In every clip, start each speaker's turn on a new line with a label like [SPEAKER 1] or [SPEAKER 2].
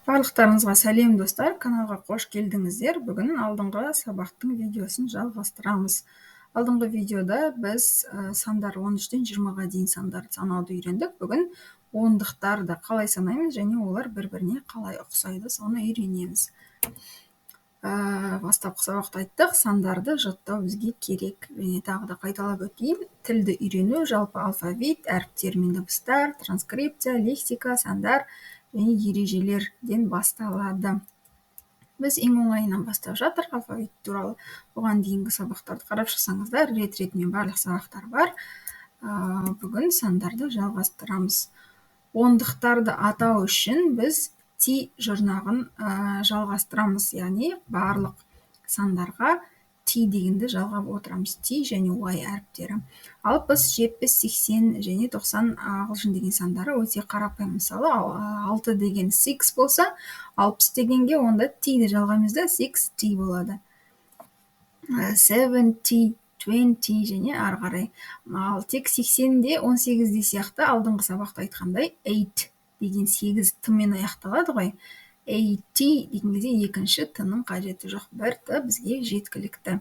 [SPEAKER 1] Барлықтарыңызға сәлем достар, каналға қош келдіңіздер. Бүгін алдыңғы сабақтың видеосын жалғастырамыз. Алдыңғы видеода біз сандар 13-тен 20-ға дейін сандарды санауды үйрендік. Бүгін ондықтарды қалай санаймыз және олар бір-біріне қалай ұқсайды, соны үйренеміз. Бастапқы сабақта айттық, сандарды жаттау бізге керек. Және тағы да қайталап өтейін. Тілді үйрену, жалпы алфавит, әріптер мен дыбыстар, транскрипция, лексика, сандар және ережелерден басталады. Біз ең оңайынан бастап жатыр алфавит туралы. Оған дейінгі сабақтарды қарап шықсаңыздар, рет-ретімен барлық сабақтар бар. Бүгін сандарды жалғастырамыз. Ондықтарды атау үшін біз ти жұрнағын жалғастырамыз, яғни барлық сандарға ти дегенді жалғап отырамыз. Ти және Y әріптері. Ал біз 70, 80 және 90 ағылшын деген сандары өте қарапайым. Мысалы, 6 деген 6 болса, 60 дегенге онда тиді жалғаймыз да 60 болады. 70, 20 және ары қарай. Ал тек 80-де 18-де сияқты алдыңғы сабақта айтқандай 8 деген 8 тымен аяқталады ғой. 80 деген кезде екінші тының қажеті жоқ. Бір т бізге жеткілікті.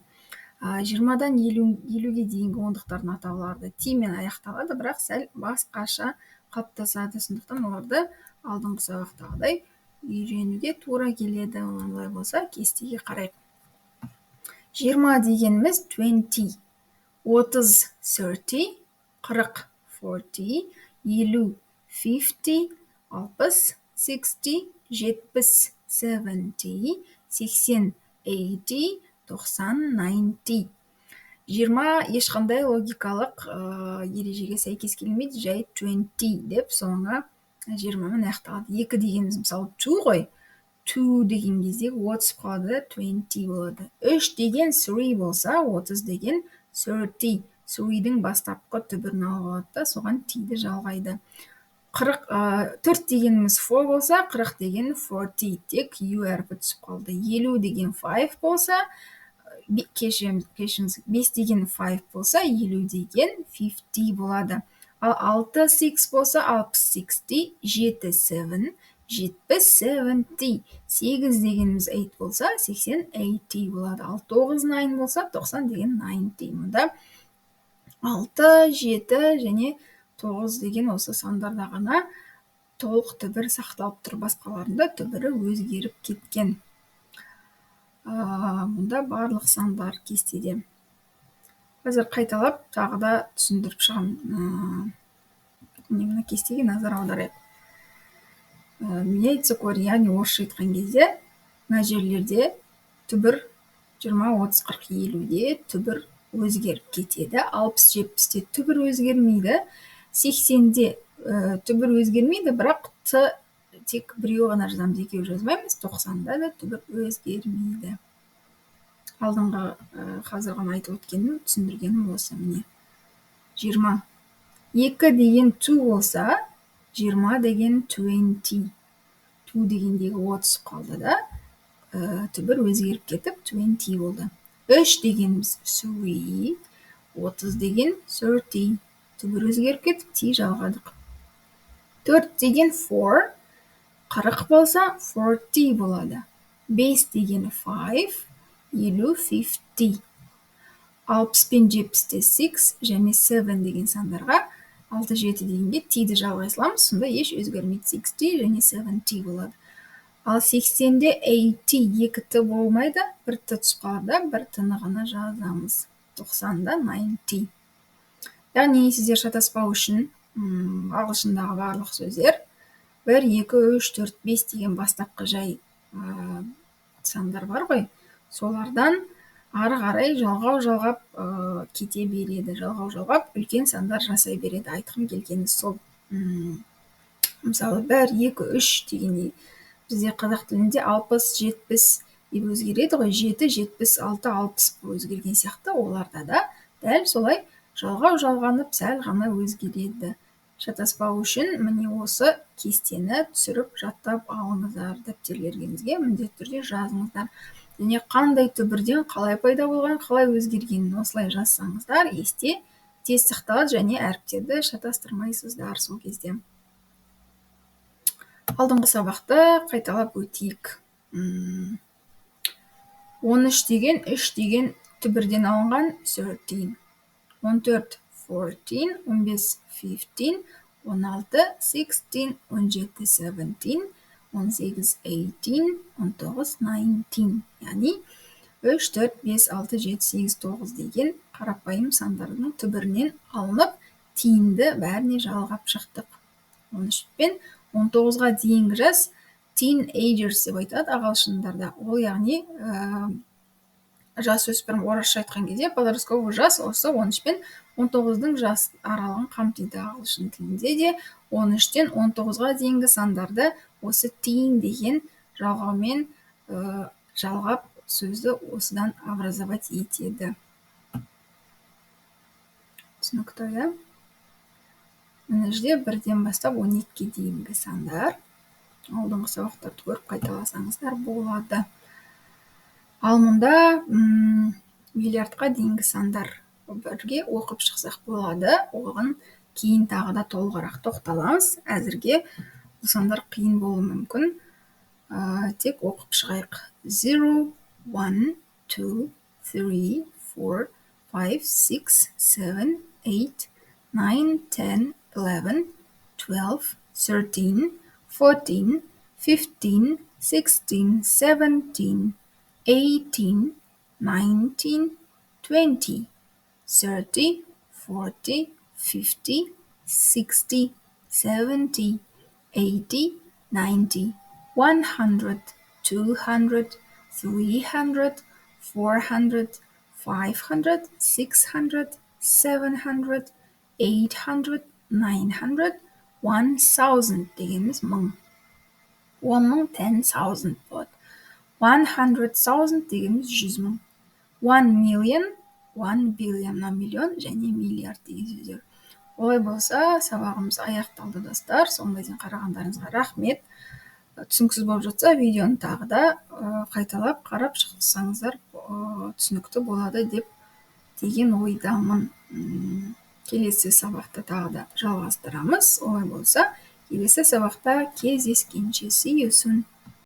[SPEAKER 1] 20-дан 50-ге дейінгі ондықтардың атаулары тимен аяқталады, бірақ сәл басқаша қалыптасады. Сондықтан оларды алдыңғы сабақтағыдай үйренуге тура келеді. Олай болса, кестеге қарайық. 20 дегеніміз 20, 30 30, 40 40, 50 50, 60 60, 70 70, 80 80, 90 90. 20 ешқандай логикалық ережеге сәйкес келмейді, жай 20 деп соңына 20-мен аяқталады. 2 дегеніміз мысалы 2 ғой. 2 деген кезде 30 қалады, 20 болады. 3 деген 3 болса, 30 деген 30. 3-дің бастапқы түбірін алып алады да, соған тиді жалғайды. 4 дегеніміз 4 болса, 40 деген 40, тек U әрпі түсіп қалды. 50 деген 5 болса, 5 деген 5 болса, 50 деген 50 болады. Ал 6 6 болса, 60 60, 7 7, 70 8 дегеніміз 8 болса, 80 80 болады. Ал 9 9 болса, 90 деген 90. Мұнда 6, 7 және 9 деген осы сандарда ғана толық түбір сақталып тұр. Басқаларында түбірі өзгеріп кеткен. Мұнда барлық сандар кестеде. Қазір қайталап тағы да түсіндіріп шығам. Мына кестеге назар аударайық. Меняется корень, яғни орысша айтқан кезде, мына жерлерде түбір 20, 30, 40, 50-де түбір өзгеріп кетеді. 60-70-де түбір өзгермейді. 80-де түбір өзгермейді, бірақ т тек біреу ғана жазамыз, екеу жазбаймыз. 90-да да түбір өзгермейді. Алдыңғы қазір ғана айтып өткенім, түсіндіргенім осы міне. 20. 2 деген 2 болса, 20 деген 20. 2 дегендегі 30 қалды да, түбір өзгеріп кетіп 20 болды. 3 дегеніміз 3, 30 деген 30. Түбір өзгеріп кетіп, ти жалғадық. 4 деген 4, 40 болса 40 болады. 5 деген 5, 50 50. 60 пен 70-те 6 және 7 деген сандарға 6-7 дегенге тиді жалғай саламыз, сонда еш өзгермейді. 60 және 70 болады. Ал 80-де 80 екі т болмайды, бір т түсіп қалады, бір т-ны ғана жазамыз. 90-да 90. Яғни сіздер шатаспау үшін ағылшындағы барлық сөздер 1, 2, 3, 4, 5 деген бастапқы жай сандар бар ғой, солардан ары қарай жалғап кете береді. Жалғап үлкен сандар жасай береді. Айтқым келгені сол. Мысалы 1, 2, 3 дегенде бізде қазақ тілінде 60, 70 деп өзгереді ғой. 7, 70, 6, 60 өзгерген сияқты. Оларда да дәл солай жалғанып сәл ғана өзгереді. Шатаспау үшін міне осы кестені түсіріп жаттап алыңыздар. Дәптерлеріңізге міндетті түрде жазыңыздар. Және қандай түбірден қалай пайда болған, қалай өзгергенін осылай жазсаңыздар, есте тез сақталады және әріптерді шатастырмайсыздар сол кезде. Алдыңғы сабақты қайталап өтейік. 13 деген 3 деген түбірден алынған 13. 14 14, 15 15, 16 16, 17 17, 18 18, 19 19. Яғни 3 4 5 6 7 8 9 деген қарапайым сандардың түбірінен алынып, тиынды бәріне жалғап шықтық. 13 пен 19-ға дейінгі жас teenagers деп айтады ағылшындарда. Ол яғни жасөспірім, орысша айтқан кезде подростковый жас осы 13 пен 19-дың жас аралығын қамтиды. Ағылшын тілінде де 13-тен 19-ға дейінгі сандарды осы teen деген жалғаумен жалғап сөзді осыдан образовать етеді. Түсінікті, иә? Мына жерде 1-ден бастап 12-ге дейінгі сандар. Алдыңғы сабақтарды көріп қайталасаңыздар болады. Ал мұнда миллиардқа дейінгі сандар бірге оқып шықсақ болады. Оған кейін тағы да толығырақ тоқталамыз. Әзірге бұл сандар қиын болуы мүмкін. Тек оқып шығайық. 0, 1, 2, 3, 4, 5, 6, 7, 8, 9, 10, 11, 12, 13, 14, 15, 16, 17, 18, 19, 20, 30, 40, 50, 60, 70, 80, 90, 100, 200, 300, 400, 500, 600, 700, 800, 900, 1000 дегеніміз 1000. 10,000, 10,000 болады. 100,000 дегеніміз 100,000. 1 million, 1 billion, миллион және миллиард деген сөздер. Олай болса, сабағымыз аяқталды достар. Соңына дейін қарағандарыңызға рахмет. Түсініксіз болып жатса, видеоны тағы да қайталап қарап шықсаңыздар түсінікті болады деген ойдамын. Келесі сабақта тағы да жалғастырамыз. Олай болса, келесі сабақта кездескенше see you soon.